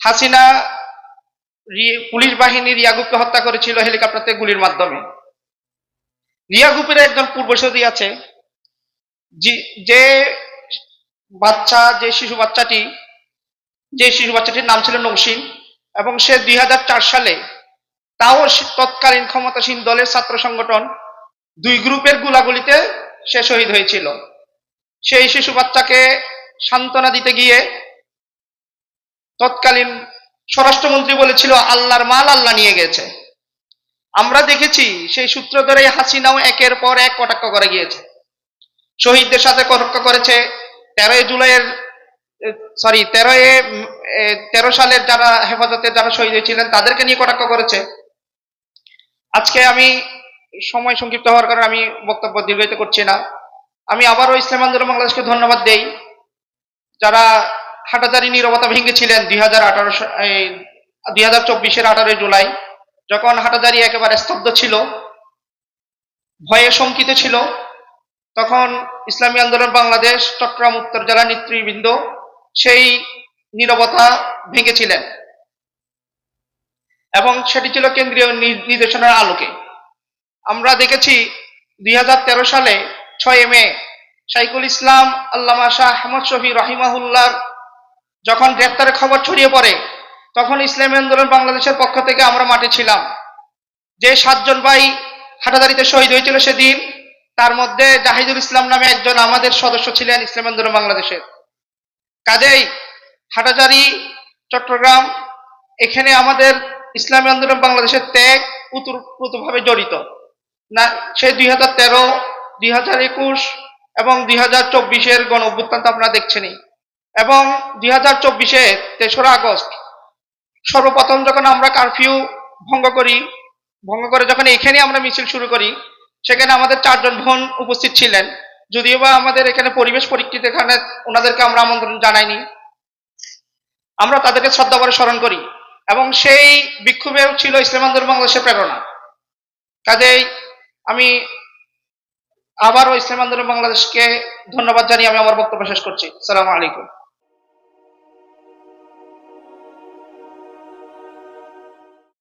Hasina police বাহিনী রিয়া গ্রুপকে হত্যা করেছিল হেলিকপ্টার থেকে গুলির মাধ্যমে। রিয়া গ্রুপের একজন পূর্বসূরি আছে, যে বাচ্চা, যে শিশু বাচ্চাটির নাম ছিল নৌসিন, এবং সে 2004 সালে তাও তৎকালীন ক্ষমতাসীন দলের ছাত্র সংগঠন দুই গ্রুপের গোলাগুলিতে সে শহীদ হয়েছিল। সেই শিশু বাচ্চাকে সান্ত্বনা দিতে গিয়ে তৎকালীন স্বরাষ্ট্রমন্ত্রী বলেছিল আল্লাহর মাল আল্লাহ নিয়ে গেছে। আমরা দেখেছি সেই সূত্র ধরে হাসিনাও একের পর এক কটাক্ষ করে গিয়েছে। শহীদদের সাথে কটাক্ষ করেছে। 13 সালের যারা হেফাজতের যারা শহীদ হয়েছিলেন তাদেরকে নিয়ে কটাক্ষ করেছে। আজকে আমি সময় সংক্ষিপ্ত হওয়ার কারণে আমি বক্তব্য দীর্ঘায়িত করছি না। আমি আবারও ইসলামী আন্দোলন বাংলাদেশকে ধন্যবাদ দেই, যারা হাটাজারি নীরবতা ভেঙেছিলেন 2024-এর 18 জুলাই, যখন হাটাজারি একেবারে স্তব্ধ ছিল, ভয়ে শঙ্কিত ছিল, তখন ইসলামী আন্দোলন বাংলাদেশ চট্টগ্রাম উত্তর জেলা নেতৃবৃন্দ সেই নীরবতা ভেঙেছিলেন, এবং সেটি ছিল কেন্দ্রীয় নির্দেশনার আলোকে। আমরা দেখেছি 2013 সালে 6 মে শাইখুল ইসলাম আল্লামা শাহ আহমদ শফী রহিমাহুল্লাহ যখন গ্রেপ্তারের খবর ছড়িয়ে পড়ে, তখন ইসলামী আন্দোলন বাংলাদেশের পক্ষ থেকে আমরা মাঠে ছিলাম। যে 7 জন ভাই হাটাজারিতে শহীদ হয়েছিল সেদিন, তার মধ্যে জাহিদুল ইসলাম নামে একজন আমাদের সদস্য ছিলেন ইসলামী আন্দোলন বাংলাদেশের। কাজেই হাটাজারি, চট্টগ্রাম, এখানে আমাদের ইসলামী আন্দোলন বাংলাদেশের ত্যাগ ওতপ্রোতভাবে জড়িত না। সেই 2013, 2021 এবং 2024-এর গণ অভ্যুত্থান তো আপনারা দেখছেনই। এবং 2024-এর 3রা আগস্ট সর্বপ্রথম যখন আমরা কারফিউ ভঙ্গ করে যখন এখানে আমরা মিছিল শুরু করি, সেখানে আমাদের 4 জন বোন উপস্থিত ছিলেন। যদিও বা আমাদের এখানে পরিবেশ পরিস্থিতির কারণে ওনাদেরকে আমরা আমন্ত্রণ জানাইনি, আমরা তাদেরকে শ্রদ্ধা করে স্মরণ করি, এবং সেই বিক্ষোভেও ছিল ইসলামী আন্দোলন বাংলাদেশের প্রেরণা। কাজেই আমি আবারও ইসলামী আন্দোলন বাংলাদেশকে ধন্যবাদ জানিয়ে আমি আমার বক্তব্য শেষ করছি। আসসালামু আলাইকুম।